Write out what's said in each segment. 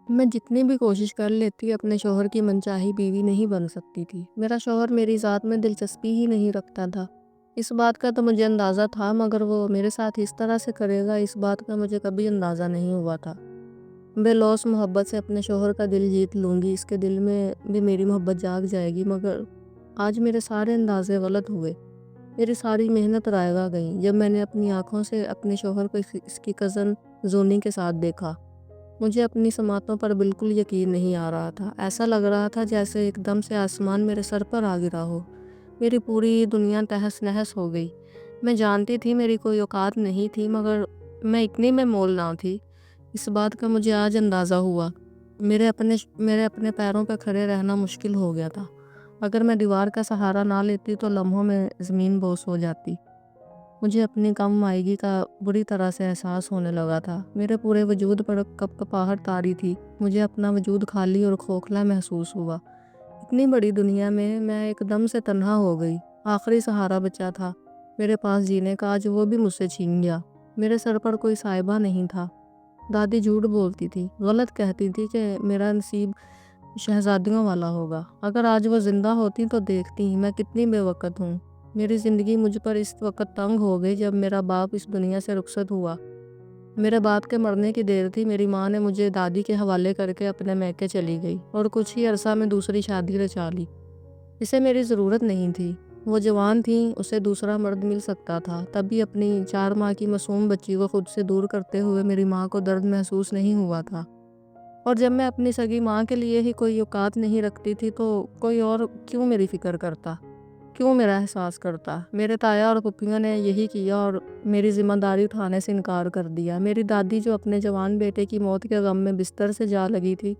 میں جتنی بھی کوشش کر لیتی اپنے شوہر کی منچاہی بیوی نہیں بن سکتی تھی۔ میرا شوہر میری ذات میں دلچسپی ہی نہیں رکھتا تھا۔ اس بات کا تو مجھے اندازہ تھا، مگر وہ میرے ساتھ اس طرح سے کرے گا اس بات کا مجھے کبھی اندازہ نہیں ہوا تھا۔ بے لوث محبت سے اپنے شوہر کا دل جیت لوں گی، اس کے دل میں بھی میری محبت جاگ جائے گی، مگر آج میرے سارے اندازے غلط ہوئے۔ میری ساری محنت رائگاں گئی جب میں نے اپنی آنکھوں سے اپنے شوہر کو اس کی کزن زونی کے ساتھ دیکھا۔ مجھے اپنی سماعتوں پر بالکل یقین نہیں آ رہا تھا۔ ایسا لگ رہا تھا جیسے ایک دم سے آسمان میرے سر پر آ گرا ہو۔ میری پوری دنیا تہس نہس ہو گئی۔ میں جانتی تھی میری کوئی اوقات نہیں تھی، مگر میں اتنی میں مول نہ تھی، اس بات کا مجھے آج اندازہ ہوا۔ میرے اپنے پیروں پہ کھڑے رہنا مشکل ہو گیا تھا۔ اگر میں دیوار کا سہارا نہ لیتی تو لمحوں میں زمین بوس ہو جاتی۔ مجھے اپنی کم مائیگی کا بری طرح سے احساس ہونے لگا تھا۔ میرے پورے وجود پر کپکپاہٹ طاری تھی۔ مجھے اپنا وجود خالی اور کھوکھلا محسوس ہوا۔ اتنی بڑی دنیا میں ایک دم سے تنہا ہو گئی۔ آخری سہارا بچا تھا میرے پاس جینے کا، آج وہ بھی مجھ سے چھین گیا۔ میرے سر پر کوئی سائبہ نہیں تھا۔ دادی جھوٹ بولتی تھی، غلط کہتی تھی کہ میرا نصیب شہزادیوں والا ہوگا۔ اگر آج وہ زندہ ہوتی تو دیکھتی میں کتنی بے وقت ہوں۔ میری زندگی مجھ پر اس وقت تنگ ہو گئی جب میرا باپ اس دنیا سے رخصت ہوا۔ میرے باپ کے مرنے کی دیر تھی، میری ماں نے مجھے دادی کے حوالے کر کے اپنے میکے چلی گئی اور کچھ ہی عرصہ میں دوسری شادی رچا لی۔ اسے میری ضرورت نہیں تھی، وہ جوان تھی، اسے دوسرا مرد مل سکتا تھا۔ تب بھی اپنی 4 ماہ کی معصوم بچی کو خود سے دور کرتے ہوئے میری ماں کو درد محسوس نہیں ہوا تھا۔ اور جب میں اپنی سگی ماں کے لیے ہی کوئی اوقات نہیں رکھتی تھی تو کوئی اور کیوں میری فکر کرتا، کیوں میرا احساس کرتا؟ میرے تایا اور پھپھیوں نے یہی کیا اور میری ذمہ داری اٹھانے سے انکار کر دیا۔ میری دادی جو اپنے جوان بیٹے کی موت کے غم میں بستر سے جا لگی تھی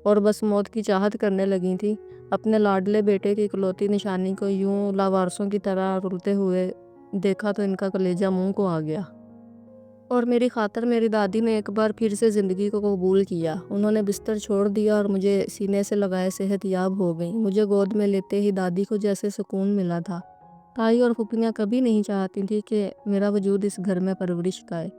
اور بس موت کی چاہت کرنے لگی تھی، اپنے لاڈلے بیٹے کی اکلوتی نشانی کو یوں لاوارثوں کی طرح رلتے ہوئے دیکھا تو ان کا کلیجہ منہ کو آ گیا۔ اور میری خاطر میری دادی نے ایک بار پھر سے زندگی کو قبول کیا۔ انہوں نے بستر چھوڑ دیا اور مجھے سینے سے لگائے صحت یاب ہو گئی۔ مجھے گود میں لیتے ہی دادی کو جیسے سکون ملا تھا۔ تائی اور پھپھیاں کبھی نہیں چاہتی تھی کہ میرا وجود اس گھر میں پرورش پائے،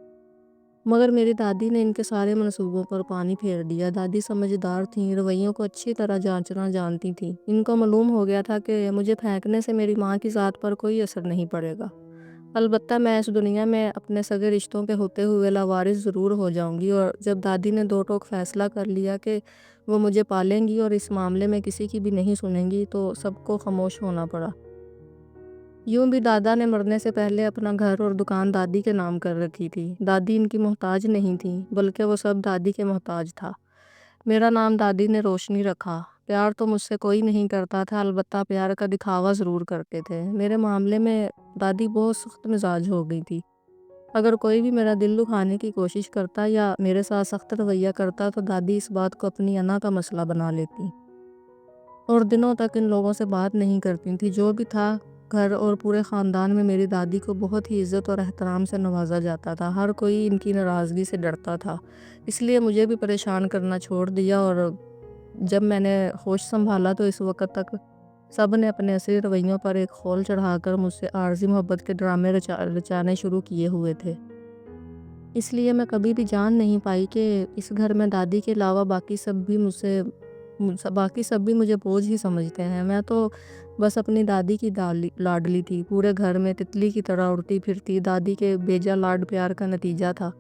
مگر میری دادی نے ان کے سارے منصوبوں پر پانی پھیر دیا۔ دادی سمجھدار تھیں، رویوں کو اچھی طرح جانچنا جانتی تھیں۔ ان کو معلوم ہو گیا تھا کہ مجھے پھینکنے سے میری ماں کی ذات پر کوئی اثر نہیں پڑے گا۔ البتہ میں اس دنیا میں اپنے سگے رشتوں کے ہوتے ہوئے لاوارث ضرور ہو جاؤں گی۔ اور جب دادی نے دو ٹوک فیصلہ کر لیا کہ وہ مجھے پالیں گی اور اس معاملے میں کسی کی بھی نہیں سنیں گی تو سب کو خاموش ہونا پڑا۔ یوں بھی دادا نے مرنے سے پہلے اپنا گھر اور دکان دادی کے نام کر رکھی تھی۔ دادی ان کی محتاج نہیں تھی، بلکہ وہ سب دادی کے محتاج تھا۔ میرا نام دادی نے روشنی رکھا۔ پیار تو مجھ سے کوئی نہیں کرتا تھا، البتہ پیار کا دکھاوا ضرور کرتے تھے۔ میرے معاملے میں دادی بہت سخت مزاج ہو گئی تھی۔ اگر کوئی بھی میرا دل دکھانے کی کوشش کرتا یا میرے ساتھ سخت رویہ کرتا تو دادی اس بات کو اپنی انا کا مسئلہ بنا لیتی اور دنوں تک ان لوگوں سے بات نہیں کرتی تھی۔ جو بھی تھا، گھر اور پورے خاندان میں میری دادی کو بہت ہی عزت اور احترام سے نوازا جاتا تھا۔ ہر کوئی ان کی ناراضگی سے ڈرتا تھا، اس لیے مجھے بھی پریشان کرنا چھوڑ دیا۔ اور جب میں نے ہوش سنبھالا تو اس وقت تک سب نے اپنے اصلی رویوں پر ایک خول چڑھا کر مجھ سے عارضی محبت کے ڈرامے رچانے شروع کیے ہوئے تھے۔ اس لیے میں کبھی بھی جان نہیں پائی کہ اس گھر میں دادی کے علاوہ باقی سب بھی مجھے بوجھ ہی سمجھتے ہیں۔ میں تو بس اپنی دادی کی لاڈلی تھی، پورے گھر میں تتلی کی طرح اڑتی پھرتی۔ دادی کے بیجا لاڈ پیار کا نتیجہ تھا۔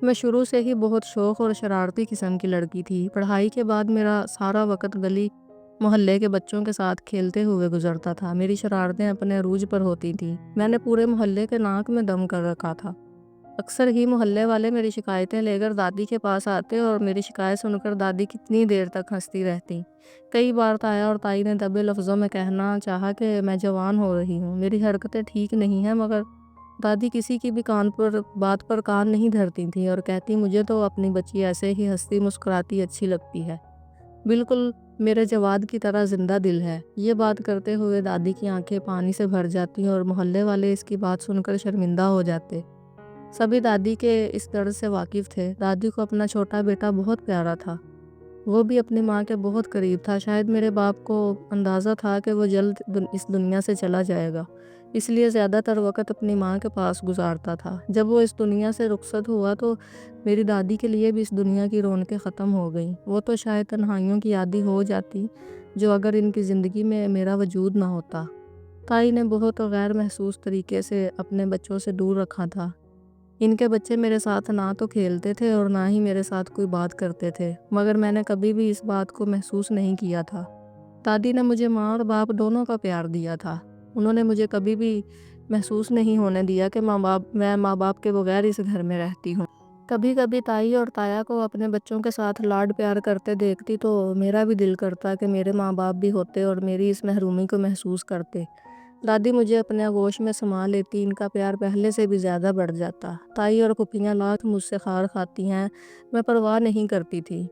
میں شروع سے ہی بہت شوخ اور شرارتی قسم کی لڑکی تھی۔ پڑھائی کے بعد میرا سارا وقت گلی محلے کے بچوں کے ساتھ کھیلتے ہوئے گزرتا تھا۔ میری شرارتیں اپنے عروج پر ہوتی تھیں۔ میں نے پورے محلے کے ناک میں دم کر رکھا تھا۔ اکثر ہی محلے والے میری شکایتیں لے کر دادی کے پاس آتے اور میری شکایت سن کر دادی کتنی دیر تک ہنستی رہتی۔ کئی بار تایا اور تائی نے دبے لفظوں میں کہنا چاہا کہ میں جوان ہو رہی ہوں، میری حرکتیں ٹھیک نہیں ہیں، مگر دادی کسی کی بھی بات پر کان نہیں دھرتی تھی اور کہتی مجھے تو اپنی بچی ایسے ہی ہنستی مسکراتی اچھی لگتی ہے، بالکل میرے جواد کی طرح زندہ دل ہے۔ یہ بات کرتے ہوئے دادی کی آنکھیں پانی سے بھر جاتی اور محلے والے اس کی بات سن کر شرمندہ ہو جاتے۔ سبھی دادی کے اس درد سے واقف تھے۔ دادی کو اپنا چھوٹا بیٹا بہت پیارا تھا۔ وہ بھی اپنی ماں کے بہت قریب تھا۔ شاید میرے باپ کو اندازہ تھا کہ وہ جلد اس دنیا سے چلا جائے گا، اس لیے زیادہ تر وقت اپنی ماں کے پاس گزارتا تھا۔ جب وہ اس دنیا سے رخصت ہوا تو میری دادی کے لیے بھی اس دنیا کی رونقیں ختم ہو گئیں۔ وہ تو شاید تنہائیوں کی عادی ہو جاتی جو اگر ان کی زندگی میں میرا وجود نہ ہوتا۔ تائی نے بہت غیر محسوس طریقے سے اپنے بچوں سے دور رکھا تھا۔ ان کے بچے میرے ساتھ نہ تو کھیلتے تھے اور نہ ہی میرے ساتھ کوئی بات کرتے تھے، مگر میں نے کبھی بھی اس بات کو محسوس نہیں کیا تھا۔ دادی نے مجھے ماں اور باپ دونوں کا پیار دیا تھا۔ انہوں نے مجھے کبھی بھی محسوس نہیں ہونے دیا کہ میں ماں باپ کے بغیر اس گھر میں رہتی ہوں۔ کبھی کبھی تائی اور تایا کو اپنے بچوں کے ساتھ لاڈ پیار کرتے دیکھتی تو میرا بھی دل کرتا کہ میرے ماں باپ بھی ہوتے اور میری اس محرومی کو محسوس کرتے۔ دادی مجھے اپنے آغوش میں سما لیتی، ان کا پیار پہلے سے بھی زیادہ بڑھ جاتا۔ تائی اور پھوپھیاں لاکھ مجھ سے خار کھاتی ہیں، میں پرواہ نہیں کرتی تھی۔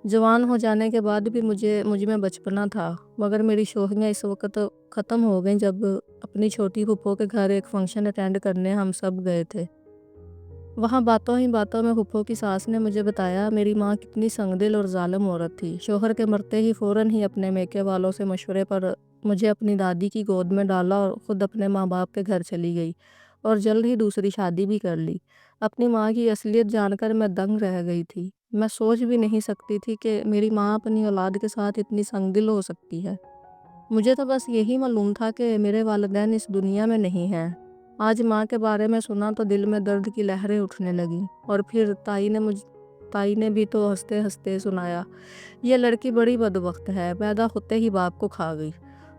جوان ہو جانے کے بعد بھی مجھ میں بچپنا تھا، مگر میری شوخیاں اس وقت ختم ہو گئیں جب اپنی چھوٹی پھوپھو کے گھر ایک فنکشن اٹینڈ کرنے ہم سب گئے تھے۔ وہاں باتوں ہی باتوں میں پھوپھو کی ساس نے مجھے بتایا میری ماں کتنی سنگ دل اور ظالم عورت تھی۔ شوہر کے مرتے ہی فوراً ہی اپنے میکے والوں سے مشورے پر مجھے اپنی دادی کی گود میں ڈالا اور خود اپنے ماں باپ کے گھر چلی گئی اور جلد ہی دوسری شادی بھی کر لی۔ اپنی ماں کی اصلیت جان کر میں دنگ رہ گئی تھی۔ میں سوچ بھی نہیں سکتی تھی کہ میری ماں اپنی اولاد کے ساتھ اتنی سنگ دل ہو سکتی ہے۔ مجھے تو بس یہی معلوم تھا کہ میرے والدین اس دنیا میں نہیں ہیں۔ آج ماں کے بارے میں سنا تو دل میں درد کی لہریں اٹھنے لگیں۔ اور پھر تائی نے بھی تو ہنستے ہنستے سنایا، یہ لڑکی بڑی بدبخت ہے، پیدا ہوتے ہی باپ کو کھا گئی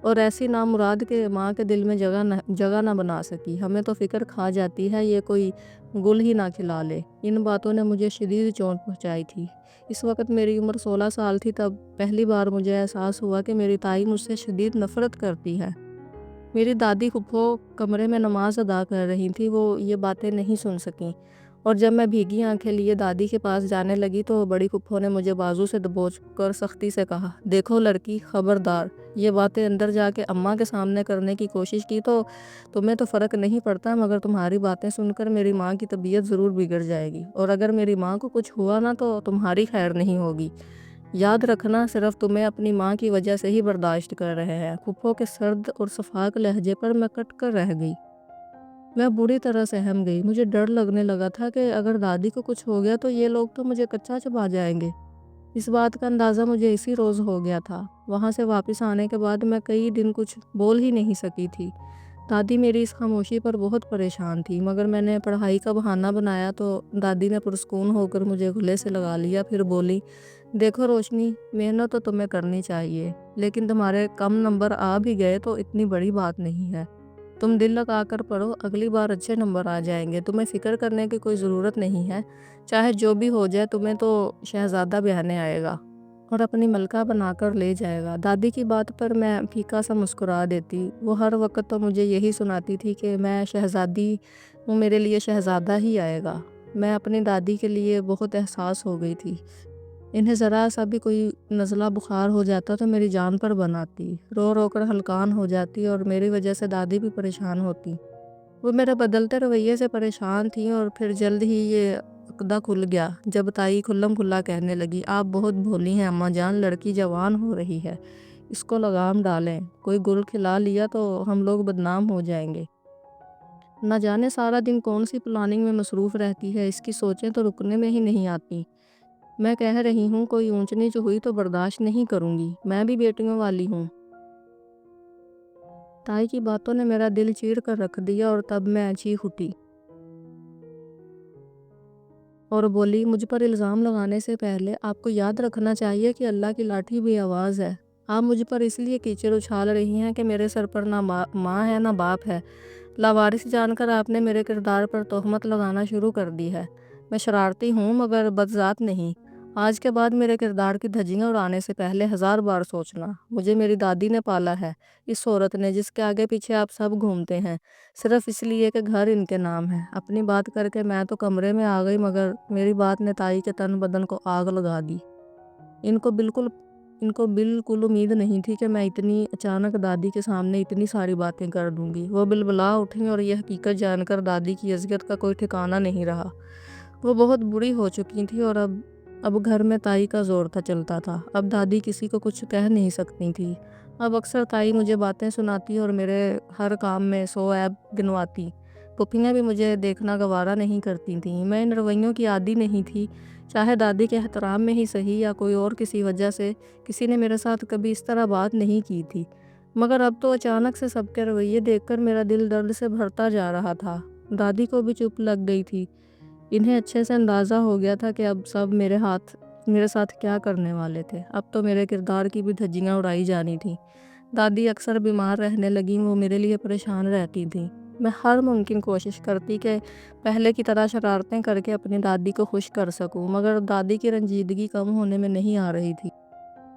اور ایسی نامراد کہ ماں کے دل میں جگہ نہ بنا سکی۔ ہمیں تو فکر کھا جاتی ہے یہ کوئی گل ہی نہ کھلا لے۔ ان باتوں نے مجھے شدید چوٹ پہنچائی تھی۔ اس وقت میری عمر 16 سال تھی، تب پہلی بار مجھے احساس ہوا کہ میری تائی مجھ سے شدید نفرت کرتی ہے۔ میری دادی پھوپھو کمرے میں نماز ادا کر رہی تھی، وہ یہ باتیں نہیں سن سکیں، اور جب میں بھیگی آنکھیں لیے دادی کے پاس جانے لگی تو بڑی پھوپھو نے مجھے بازو سے دبوچ کر سختی سے کہا، دیکھو لڑکی، خبردار یہ باتیں اندر جا کے اماں کے سامنے کرنے کی کوشش کی تو تمہیں تو فرق نہیں پڑتا، مگر تمہاری باتیں سن کر میری ماں کی طبیعت ضرور بگڑ جائے گی، اور اگر میری ماں کو کچھ ہوا نا تو تمہاری خیر نہیں ہوگی۔ یاد رکھنا صرف تمہیں اپنی ماں کی وجہ سے ہی برداشت کر رہے ہیں۔ پھوپھو کے سرد اور شفاف لہجے پر میں کٹ کر رہ گئی۔ میں بری طرح سہم گئی۔ مجھے ڈر لگنے لگا تھا کہ اگر دادی کو کچھ ہو گیا تو یہ لوگ تو مجھے کچا چبا جائیں گے۔ اس بات کا اندازہ مجھے اسی روز ہو گیا تھا۔ وہاں سے واپس آنے کے بعد میں کئی دن کچھ بول ہی نہیں سکی تھی۔ دادی میری اس خاموشی پر بہت پریشان تھی، مگر میں نے پڑھائی کا بہانہ بنایا تو دادی نے پرسکون ہو کر مجھے گلے سے لگا لیا، پھر بولی، دیکھو روشنی، محنت تو تمہیں کرنی چاہیے، لیکن تمہارے کم نمبر آ بھی گئے تو اتنی بڑی بات نہیں ہے۔ تم دل لگا کر پڑھو، اگلی بار اچھے نمبر آ جائیں گے، تمہیں فکر کرنے کی کوئی ضرورت نہیں ہے، چاہے جو بھی ہو جائے تمہیں تو شہزادہ بہانے آئے گا اور اپنی ملکہ بنا کر لے جائے گا۔ دادی کی بات پر میں پھیکا سا مسکرا دیتی۔ وہ ہر وقت تو مجھے یہی سناتی تھی کہ میں شہزادی ہوں، میرے لیے شہزادہ ہی آئے گا۔ میں اپنی دادی کے لیے بہت احساس ہو گئی تھی۔ انہیں ذرا سا بھی کوئی نزلہ بخار ہو جاتا تو میری جان پر بناتی، رو رو کر ہلکان ہو جاتی اور میری وجہ سے دادی بھی پریشان ہوتی۔ وہ میرے بدلتے رویے سے پریشان تھیں اور پھر جلد ہی یہ عقدہ کھل گیا جب تائی کھلم کھلا کہنے لگی، آپ بہت بھولی ہیں اماں جان، لڑکی جوان ہو رہی ہے، اس کو لگام ڈالیں، کوئی گل کھلا لیا تو ہم لوگ بدنام ہو جائیں گے۔ نہ جانے سارا دن کون سی پلاننگ میں مصروف رہتی ہے، اس کی سوچیں تو رکنے میں ہی نہیں آتی۔ میں کہہ رہی ہوں کوئی اونچ نیچ ہوئی تو برداشت نہیں کروں گی، میں بھی بیٹیوں والی ہوں۔ تائی کی باتوں نے میرا دل چیر کر رکھ دیا اور تب میں چیخ اٹھی اور بولی، مجھ پر الزام لگانے سے پہلے آپ کو یاد رکھنا چاہیے کہ اللہ کی لاٹھی بھی آواز ہے۔ آپ مجھ پر اس لیے کیچڑ اچھال رہی ہیں کہ میرے سر پر نہ ماں ہے نہ باپ ہے۔ لاوارث جان کر آپ نے میرے کردار پر تہمت لگانا شروع کر دی ہے۔ میں شرارتی ہوں مگر بدذات نہیں۔ آج کے بعد میرے کردار کی دھجیاں اڑانے سے پہلے 1000 بار سوچنا۔ مجھے میری دادی نے پالا ہے، اس عورت نے جس کے آگے پیچھے آپ سب گھومتے ہیں، صرف اس لیے کہ گھر ان کے نام ہے۔ اپنی بات کر کے میں تو کمرے میں آ گئی، مگر میری بات نے تائی کے تن بدن کو آگ لگا دی۔ ان کو بالکل امید نہیں تھی کہ میں اتنی اچانک دادی کے سامنے اتنی ساری باتیں کر دوں گی۔ وہ بلبلا اٹھیں اور یہ حقیقت جان کر دادی کی اذیت کا کوئی ٹھکانہ نہیں رہا۔ وہ بہت بری ہو چکی تھی اور اب اب گھر میں تائی کا زور تھا چلتا تھا، اب دادی کسی کو کچھ کہہ نہیں سکتی تھی۔ اب اکثر تائی مجھے باتیں سناتی اور میرے ہر کام میں 100 عیب گنواتی۔ پھوپھیاں بھی مجھے دیکھنا گوارا نہیں کرتی تھیں۔ میں ان رویوں کی عادی نہیں تھی، چاہے دادی کے احترام میں ہی صحیح یا کوئی اور کسی وجہ سے کسی نے میرے ساتھ کبھی اس طرح بات نہیں کی تھی۔ مگر اب تو اچانک سے سب کے رویے دیکھ کر میرا دل درد سے بھرتا جا رہا تھا۔ دادی کو بھی چپ لگ گئی تھی۔ انہیں اچھے سے اندازہ ہو گیا تھا کہ اب سب میرے ساتھ کیا کرنے والے تھے۔ اب تو میرے کردار کی بھی دھجیاں اڑائی جانی تھی۔ دادی اکثر بیمار رہنے لگیں، وہ میرے لیے پریشان رہتی تھیں۔ میں ہر ممکن کوشش کرتی کہ پہلے کی طرح شرارتیں کر کے اپنی دادی کو خوش کر سکوں، مگر دادی کی رنجیدگی کم ہونے میں نہیں آ رہی تھی۔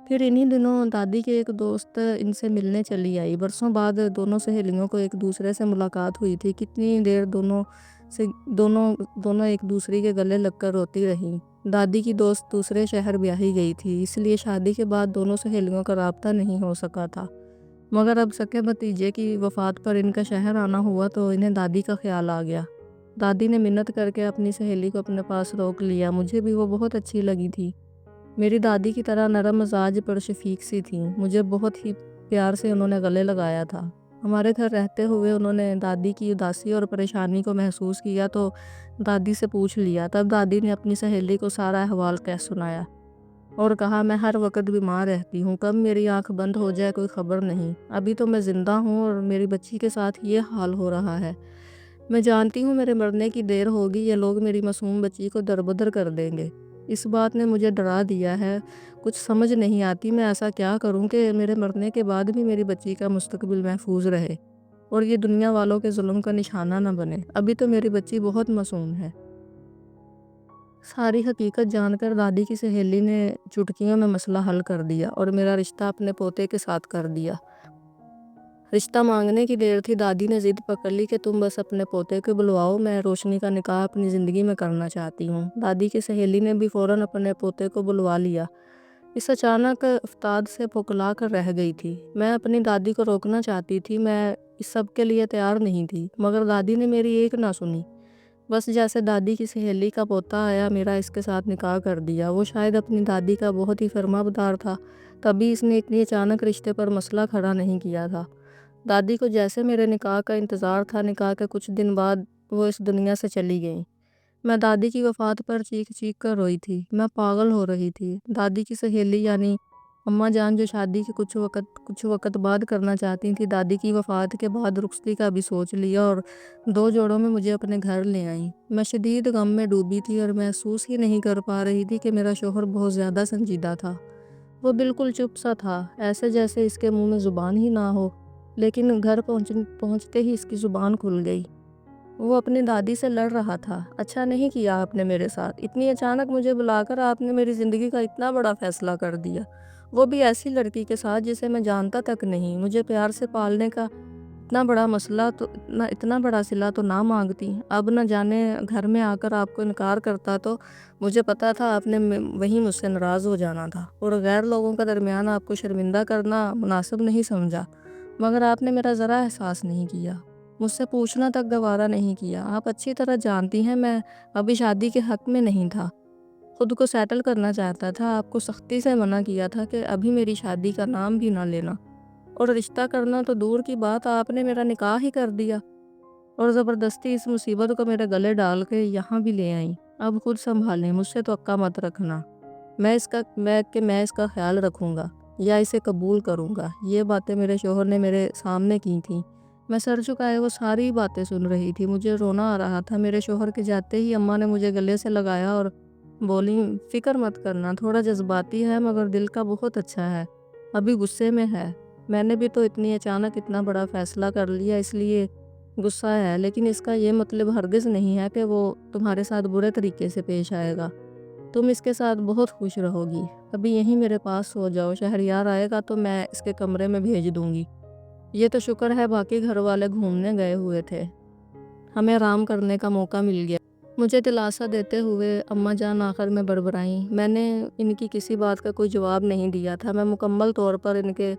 پھر انہی دنوں دادی کے ایک دوست ان سے ملنے چلی آئی۔ برسوں بعد دونوں سہیلیوں کو ایک دوسرے سے ملاقات ہوئی تھی۔ کتنی دیر دونوں ایک دوسرے کے گلے لگ کر روتی رہیں۔ دادی کی دوست دوسرے شہر بیاہی گئی تھی، اس لیے شادی کے بعد دونوں سہیلیوں کا رابطہ نہیں ہو سکا تھا۔ مگر اب سکے بھتیجے کی وفات پر ان کا شہر آنا ہوا تو انہیں دادی کا خیال آ گیا۔ دادی نے منت کر کے اپنی سہیلی کو اپنے پاس روک لیا۔ مجھے بھی وہ بہت اچھی لگی تھی۔ میری دادی کی طرح نرم مزاج پر شفیق سی تھیں۔ مجھے بہت ہی پیار سے انہوں نے گلے لگایا تھا۔ ہمارے گھر رہتے ہوئے انہوں نے دادی کی اداسی اور پریشانی کو محسوس کیا تو دادی سے پوچھ لیا۔ تب دادی نے اپنی سہیلی کو سارا احوال کہہ سنایا اور کہا، میں ہر وقت بیمار رہتی ہوں، کب میری آنکھ بند ہو جائے کوئی خبر نہیں۔ ابھی تو میں زندہ ہوں اور میری بچی کے ساتھ یہ حال ہو رہا ہے۔ میں جانتی ہوں میرے مرنے کی دیر ہوگی، یہ لوگ میری معصوم بچی کو دربدر کر دیں گے۔ اس بات نے مجھے ڈرا دیا ہے۔ کچھ سمجھ نہیں آتی میں ایسا کیا کروں کہ میرے مرنے کے بعد بھی میری بچی کا مستقبل محفوظ رہے اور یہ دنیا والوں کے ظلم کا نشانہ نہ بنے۔ ابھی تو میری بچی بہت معصوم ہے۔ ساری حقیقت جان کر دادی کی سہیلی نے چٹکیوں میں مسئلہ حل کر دیا اور میرا رشتہ اپنے پوتے کے ساتھ کر دیا۔ رشتہ مانگنے کی دیر تھی، دادی نے ضد پکڑ لی کہ تم بس اپنے پوتے کو بلواؤ، میں روشنی کا نکاح اپنی زندگی میں کرنا چاہتی ہوں۔ دادی کی سہیلی نے بھی فوراً اپنے پوتے کو بلوا لیا۔ اس اچانک افتاد سے پھکلا کر رہ گئی تھی۔ میں اپنی دادی کو روکنا چاہتی تھی، میں اس سب کے لیے تیار نہیں تھی، مگر دادی نے میری ایک نہ سنی۔ بس جیسے دادی کی سہیلی کا پوتا آیا، میرا اس کے ساتھ نکاح کر دیا۔ وہ شاید اپنی دادی کا بہت ہی فرمانبردار تھا، تبھی اس نے اتنی اچانک رشتے پر مسئلہ کھڑا نہیں کیا تھا۔ دادی کو جیسے میرے نکاح کا انتظار تھا، نکاح کے کچھ دن بعد وہ اس دنیا سے چلی گئیں۔ میں دادی کی وفات پر چیخ چیخ کر روئی تھی، میں پاگل ہو رہی تھی۔ دادی کی سہیلی یعنی اماں جان جو شادی کے کچھ وقت بعد کرنا چاہتی تھی، دادی کی وفات کے بعد رخصتی کا بھی سوچ لیا اور 2 جوڑوں میں مجھے اپنے گھر لے آئیں۔ میں شدید غم میں ڈوبی تھی اور محسوس ہی نہیں کر پا رہی تھی کہ میرا شوہر بہت زیادہ سنجیدہ تھا۔ وہ بالکل چپ سا تھا، ایسے جیسے اس کے منہ میں زبان ہی نہ ہو، لیکن گھر پہنچتے ہی اس کی زبان کھل گئی۔ وہ اپنی دادی سے لڑ رہا تھا، اچھا نہیں کیا آپ نے میرے ساتھ، اتنی اچانک مجھے بلا کر آپ نے میری زندگی کا اتنا بڑا فیصلہ کر دیا، وہ بھی ایسی لڑکی کے ساتھ جسے میں جانتا تک نہیں۔ مجھے پیار سے پالنے کا اتنا بڑا صلہ تو نہ مانگتی، اب نہ جانے گھر میں آ کر آپ کو انکار کرتا تو مجھے پتا تھا آپ نے وہیں مجھ سے ناراض ہو جانا تھا اور غیر لوگوں کا درمیان آپ کو شرمندہ کرنا مناسب نہیں سمجھا، مگر آپ نے میرا ذرا احساس نہیں کیا، مجھ سے پوچھنا تک گوارا نہیں کیا۔ آپ اچھی طرح جانتی ہیں میں ابھی شادی کے حق میں نہیں تھا، خود کو سیٹل کرنا چاہتا تھا۔ آپ کو سختی سے منع کیا تھا کہ ابھی میری شادی کا نام بھی نہ لینا، اور رشتہ کرنا تو دور کی بات، آپ نے میرا نکاح ہی کر دیا اور زبردستی اس مصیبت کو میرے گلے ڈال کے یہاں بھی لے آئیں۔ اب خود سنبھالیں، مجھ سے تو عکا مت رکھنا، میں اس کا خیال رکھوں گا یا اسے قبول کروں گا۔ یہ باتیں میرے شوہر نے میرے سامنے کی تھیں۔ میں سر جھکائے وہ ساری باتیں سن رہی تھی، مجھے رونا آ رہا تھا۔ میرے شوہر کے جاتے ہی اماں نے مجھے گلے سے لگایا اور بولی، فکر مت کرنا، تھوڑا جذباتی ہے مگر دل کا بہت اچھا ہے، ابھی غصے میں ہے۔ میں نے بھی تو اتنی اچانک اتنا بڑا فیصلہ کر لیا، اس لیے غصہ ہے، لیکن اس کا یہ مطلب ہرگز نہیں ہے کہ وہ تمہارے ساتھ برے طریقے سے پیش آئے گا۔ تم اس کے ساتھ بہت خوش رہو گی، ابھی یہیں میرے پاس سو جاؤ، شہریار آئے گا تو میں اس کے کمرے میں بھیج دوں گی۔ یہ تو شکر ہے باقی گھر والے گھومنے گئے ہوئے تھے، ہمیں آرام کرنے کا موقع مل گیا۔ مجھے دلاسا دیتے ہوئے اماں جان آخر میں بڑبڑائیں۔ میں نے ان کی کسی بات کا کوئی جواب نہیں دیا تھا، میں مکمل طور پر ان کے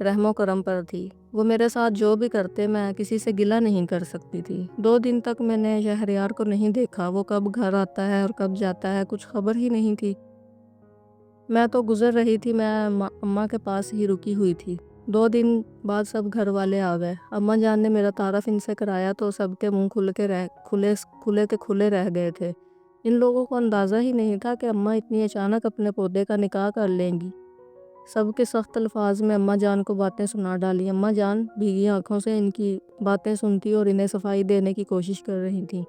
رحم و کرم پر تھی۔ وہ میرے ساتھ جو بھی کرتے میں کسی سے گلہ نہیں کر سکتی تھی۔ 2 دن تک میں نے شہریار کو نہیں دیکھا، وہ کب گھر آتا ہے اور کب جاتا ہے کچھ خبر ہی نہیں تھی۔ میں تو گزر رہی تھی، میں اماں کے پاس ہی رکی ہوئی تھی۔ 2 دن بعد سب گھر والے آ گئے۔ اماں جان نے میرا تعارف ان سے کرایا تو سب کے منہ کھلے رہ گئے تھے۔ ان لوگوں کو اندازہ ہی نہیں تھا کہ اماں اتنی اچانک اپنے پودے کا نکاح کر لیں گی۔ سب کے سخت الفاظ میں اماں جان کو باتیں سنا ڈالی۔ اماں جان بھیگی آنکھوں سے ان کی باتیں سنتی اور انہیں صفائی دینے کی کوشش کر رہی تھی۔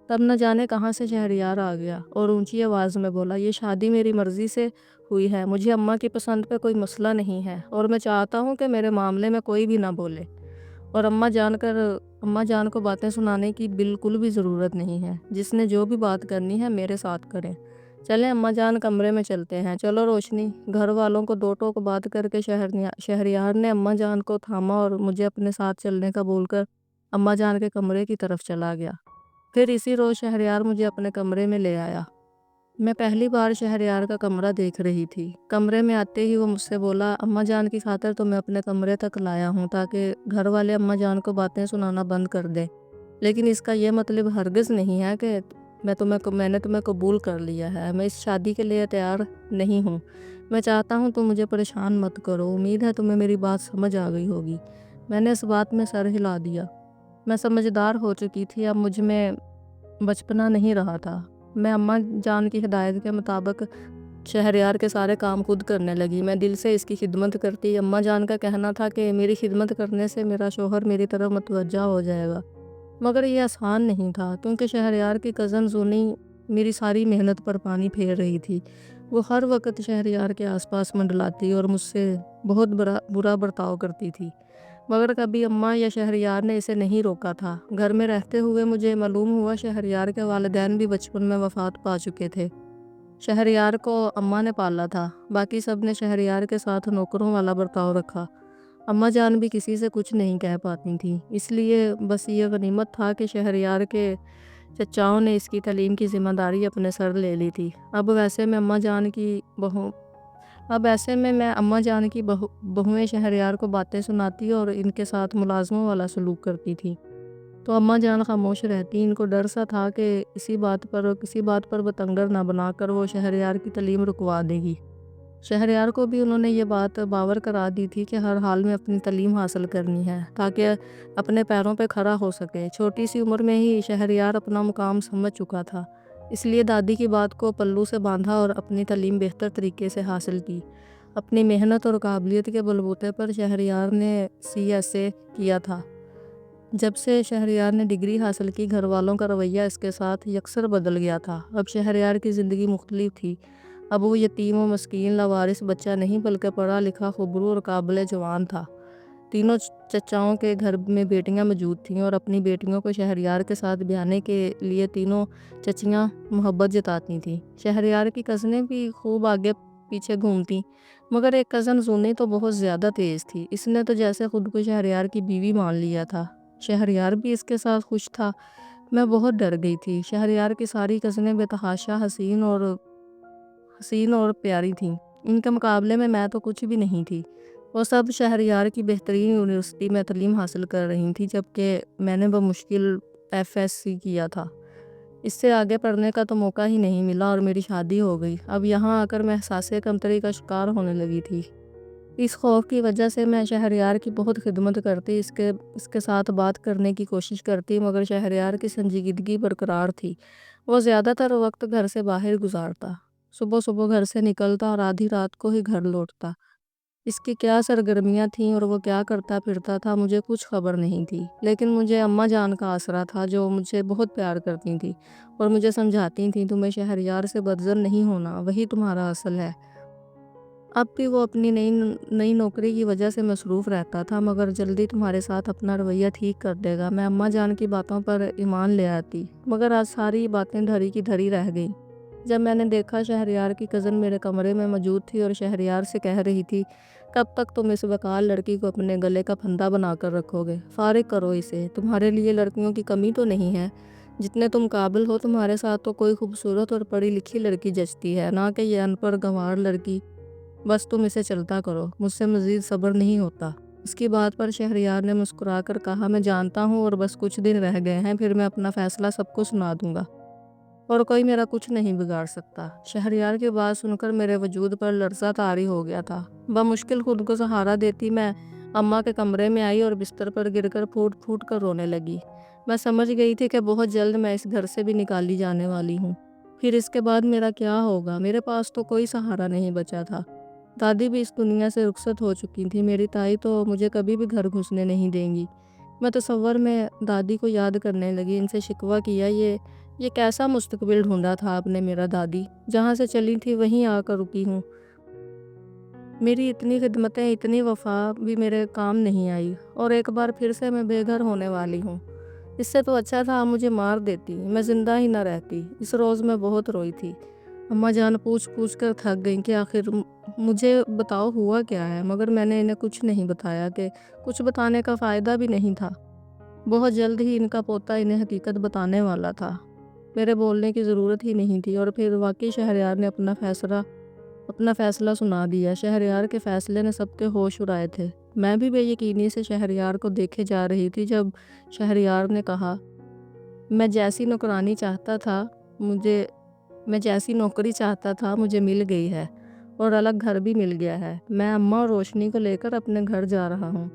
تب نہ جانے کہاں سے شہریار آ گیا اور اونچی آواز میں بولا، یہ شادی میری مرضی سے ہوئی ہے، مجھے اماں کی پسند پہ کوئی مسئلہ نہیں ہے اور میں چاہتا ہوں کہ میرے معاملے میں کوئی بھی نہ بولے، اور اماں جان کو باتیں سنانے کی بالکل بھی ضرورت نہیں ہے۔ جس نے جو بھی بات کرنی ہے میرے ساتھ کریں۔ چلیں اماں جان، کمرے میں چلتے ہیں، چلو روشنی۔ گھر والوں کو 2 ٹوک بات کر کے شہریار نے اماں جان کو تھاما اور مجھے اپنے ساتھ چلنے کا بول کر اماں جان کے کمرے کی طرف چلا گیا۔ پھر اسی روز شہریار مجھے اپنے کمرے میں لے آیا۔ میں پہلی بار شہریار کا کمرہ دیکھ رہی تھی۔ کمرے میں آتے ہی وہ مجھ سے بولا، اماں جان کی خاطر تو میں اپنے کمرے تک لایا ہوں تاکہ گھر والے اماں جان کو باتیں سنانا بند کر دیں، لیکن اس کا یہ مطلب ہرگز نہیں ہے کہ میں نے تمہیں قبول کر لیا ہے۔ میں اس شادی کے لیے تیار نہیں ہوں۔ میں چاہتا ہوں تم مجھے پریشان مت کرو۔ امید ہے تمہیں میری بات سمجھ آ گئی ہوگی۔ میں نے اس بات میں سر ہلا دیا۔ میں سمجھدار ہو چکی تھی، اب مجھ میں بچپنا نہیں رہا تھا۔ میں اماں جان کی ہدایت کے مطابق شہریار کے سارے کام خود کرنے لگی۔ میں دل سے اس کی خدمت کرتی۔ اماں جان کا کہنا تھا کہ میری خدمت کرنے سے میرا شوہر میری طرف متوجہ ہو جائے گا، مگر یہ آسان نہیں تھا کیونکہ شہریار کی کزن زونی میری ساری محنت پر پانی پھیر رہی تھی۔ وہ ہر وقت شہریار کے آس پاس منڈلاتی اور مجھ سے بہت برا برتاؤ کرتی تھی، مگر کبھی اماں یا شہریار نے اسے نہیں روکا تھا۔ گھر میں رہتے ہوئے مجھے معلوم ہوا شہریار کے والدین بھی بچپن میں وفات پا چکے تھے۔ شہریار کو اماں نے پالا تھا، باقی سب نے شہریار کے ساتھ نوکروں والا برتاؤ رکھا۔ اماں جان بھی کسی سے کچھ نہیں کہہ پاتی تھیں، اس لیے بس یہ غنیمت تھا کہ شہریار کے چچاؤں نے اس کی تعلیم کی ذمہ داری اپنے سر لے لی تھی۔ اب ایسے میں اماں جان کی بہویں شہریار کو باتیں سناتی اور ان کے ساتھ ملازموں والا سلوک کرتی تھی تو اماں جان خاموش رہتی۔ ان کو ڈر سا تھا کہ کسی بات پر بتنگڑ نہ بنا کر وہ شہریار کی تعلیم رکوا دے گی۔ شہریار کو بھی انہوں نے یہ بات باور کرا دی تھی کہ ہر حال میں اپنی تعلیم حاصل کرنی ہے تاکہ اپنے پیروں پہ کھڑا ہو سکے۔ چھوٹی سی عمر میں ہی شہریار اپنا مقام سمجھ چکا تھا، اس لیے دادی کی بات کو پلو سے باندھا اور اپنی تعلیم بہتر طریقے سے حاصل کی۔ اپنی محنت اور قابلیت کے بلبوتے پر شہریار نے CSA کیا تھا۔ جب سے شہریار نے ڈگری حاصل کی، گھر والوں کا رویہ اس کے ساتھ یکسر بدل گیا تھا۔ اب شہریار کی زندگی مختلف تھی۔ اب وہ یتیم و مسکین لاوارث بچہ نہیں بلکہ پڑھا لکھا، خبرو اور قابل جوان تھا۔ تینوں چچاؤں کے گھر میں بیٹیاں موجود تھیں اور اپنی بیٹیوں کو شہریار کے ساتھ بیانے کے لیے تینوں چچیاں محبت جتاتی تھیں۔ شہریار کی کزنیں بھی خوب آگے پیچھے گھومتی، مگر ایک کزن زونی تو بہت زیادہ تیز تھی۔ اس نے تو جیسے خود کو شہریار کی بیوی مان لیا تھا۔ شہریار بھی اس کے ساتھ خوش تھا۔ میں بہت ڈر گئی تھی۔ شہریار کی ساری کزنیں بے تحاشا حسین اور پیاری تھیں۔ ان کے مقابلے میں تو کچھ بھی نہیں تھی۔ وہ سب شہریار کی بہترین یونیورسٹی میں تعلیم حاصل کر رہی تھیں، جبکہ میں نے بمشکل FSC کیا تھا۔ اس سے آگے پڑھنے کا تو موقع ہی نہیں ملا اور میری شادی ہو گئی۔ اب یہاں آ کر میں احساس کمتری کا شکار ہونے لگی تھی۔ اس خوف کی وجہ سے میں شہریار کی بہت خدمت کرتی، اس کے ساتھ بات کرنے کی کوشش کرتی، مگر شہریار کی سنجیدگی برقرار تھی۔ وہ زیادہ تر وقت گھر سے باہر گزارتا، صبح گھر سے نکلتا اور آدھی رات کو ہی گھر لوٹتا۔ اس کی کیا سرگرمیاں تھیں اور وہ کیا کرتا پھرتا تھا مجھے کچھ خبر نہیں تھی، لیکن مجھے اماں جان کا آسرا تھا جو مجھے بہت پیار کرتی تھی اور مجھے سمجھاتی تھیں تمہیں شہریار سے بدظن نہیں ہونا، وہی تمہارا اصل ہے۔ اب بھی وہ اپنی نئی نوکری کی وجہ سے مصروف رہتا تھا، مگر جلدی تمہارے ساتھ اپنا رویہ ٹھیک کر دے گا۔ میں اماں جان کی باتوں پر ایمان لے آتی، مگر آج ساری باتیں دھری کی دھری رہ گئیں۔ جب میں نے دیکھا شہریار کی کزن میرے کمرے میں موجود تھی اور شہریار سے کہہ رہی تھی، کب تک تم اس وقال لڑکی کو اپنے گلے کا پھندا بنا کر رکھو گے؟ فارغ کرو اسے، تمہارے لیے لڑکیوں کی کمی تو نہیں ہے، جتنے تم قابل ہو تمہارے ساتھ تو کوئی خوبصورت اور پڑھی لکھی لڑکی جچتی ہے، نہ کہ یہ ان پڑھ گنوار لڑکی۔ بس تم اسے چلتا کرو، مجھ سے مزید صبر نہیں ہوتا۔ اس کی بات پر شہریار نے مسکرا کر کہا، میں جانتا ہوں اور بس کچھ دن رہ گئے ہیں، پھر میں اپنا فیصلہ سب کو سنا دوں گا۔ اور کوئی میرا کچھ نہیں بگاڑ سکتا۔ شہریار کی بات سن کر میرے وجود پر لرزہ طاری ہو گیا تھا۔ بمشکل خود کو سہارا دیتی میں اماں کے کمرے میں آئی اور بستر پر گر کر پھوٹ پھوٹ کر رونے لگی۔ میں سمجھ گئی تھی کہ بہت جلد میں اس گھر سے بھی نکالی جانے والی ہوں۔ پھر اس کے بعد میرا کیا ہوگا؟ میرے پاس تو کوئی سہارا نہیں بچا تھا۔ دادی بھی اس دنیا سے رخصت ہو چکی تھی۔ میری تائی تو مجھے کبھی بھی گھر گھسنے نہیں دیں گی۔ میں تصور میں دادی کو یاد کرنے لگی، ان سے شکوہ کیا، یہ کیسا مستقبل ڈھونڈا تھا آپ نے میرا دادی؟ جہاں سے چلی تھی وہیں آ کر رکی ہوں۔ میری اتنی خدمتیں، اتنی وفا بھی میرے کام نہیں آئی، اور ایک بار پھر سے میں بے گھر ہونے والی ہوں۔ اس سے تو اچھا تھا آپ مجھے مار دیتی، میں زندہ ہی نہ رہتی۔ اس روز میں بہت روئی تھی۔ اماں جان پوچھ پوچھ کر تھک گئیں کہ آخر مجھے بتاؤ ہوا کیا ہے، مگر میں نے انہیں کچھ نہیں بتایا کہ کچھ بتانے کا فائدہ بھی نہیں تھا۔ بہت جلد ہی ان کا پوتا انہیں حقیقت بتانے والا تھا۔ میرے بولنے کی ضرورت ہی نہیں تھی، اور پھر واقعی شہریار نے اپنا فیصلہ سنا دیا۔ شہریار کے فیصلے نے سب کے ہوش اڑائے تھے۔ میں بھی بے یقینی سے شہریار کو دیکھے جا رہی تھی جب شہریار نے کہا، میں جیسی نوکری چاہتا تھا مجھے مل گئی ہے، اور الگ گھر بھی مل گیا ہے۔ میں اماں اور روشنی کو لے کر اپنے گھر جا رہا ہوں۔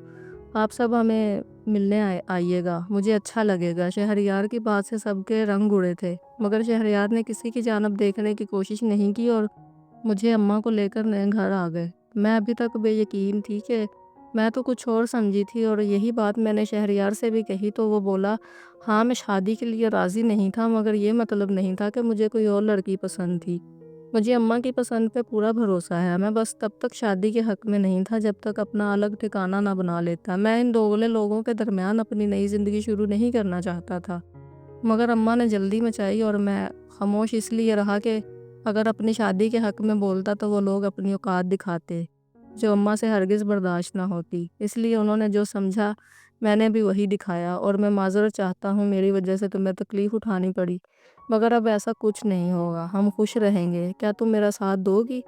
آپ سب ہمیں ملنے آئیے گا، مجھے اچھا لگے گا۔ شہریار کی بات سے سب کے رنگ اڑے تھے، مگر شہریار نے کسی کی جانب دیکھنے کی کوشش نہیں کی اور مجھے اماں کو لے کر نئے گھر آ گئے۔ میں ابھی تک بے یقین تھی کہ میں تو کچھ اور سمجھی تھی، اور یہی بات میں نے شہریار سے بھی کہی تو وہ بولا، ہاں میں شادی کے لیے راضی نہیں تھا، مگر یہ مطلب نہیں تھا کہ مجھے کوئی اور لڑکی پسند تھی۔ مجھے اماں کی پسند پہ پورا بھروسہ ہے۔ میں بس تب تک شادی کے حق میں نہیں تھا جب تک اپنا الگ ٹھکانہ نہ بنا لیتا۔ میں ان دوگلے لوگوں کے درمیان اپنی نئی زندگی شروع نہیں کرنا چاہتا تھا، مگر اماں نے جلدی مچائی اور میں خاموش اس لیے رہا کہ اگر اپنی شادی کے حق میں بولتا تو وہ لوگ اپنی اوقات دکھاتے، جو اماں سے ہرگز برداشت نہ ہوتی۔ اس لیے انہوں نے جو سمجھا میں نے بھی وہی دکھایا، اور میں معذرت چاہتا ہوں میری وجہ سے تمہیں تکلیف اٹھانی پڑی، مگر اب ایسا کچھ نہیں ہوگا، ہم خوش رہیں گے۔ کیا تم میرا ساتھ دو گی؟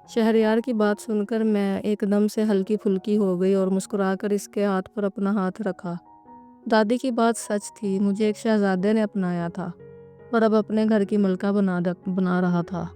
شہریار کی بات سن کر میں ایک دم سے ہلکی پھلکی ہو گئی اور مسکرا کر اس کے ہاتھ پر اپنا ہاتھ رکھا۔ دادی کی بات سچ تھی، مجھے ایک شہزادے نے اپنایا تھا اور اب اپنے گھر کی ملکہ بنا رہا تھا۔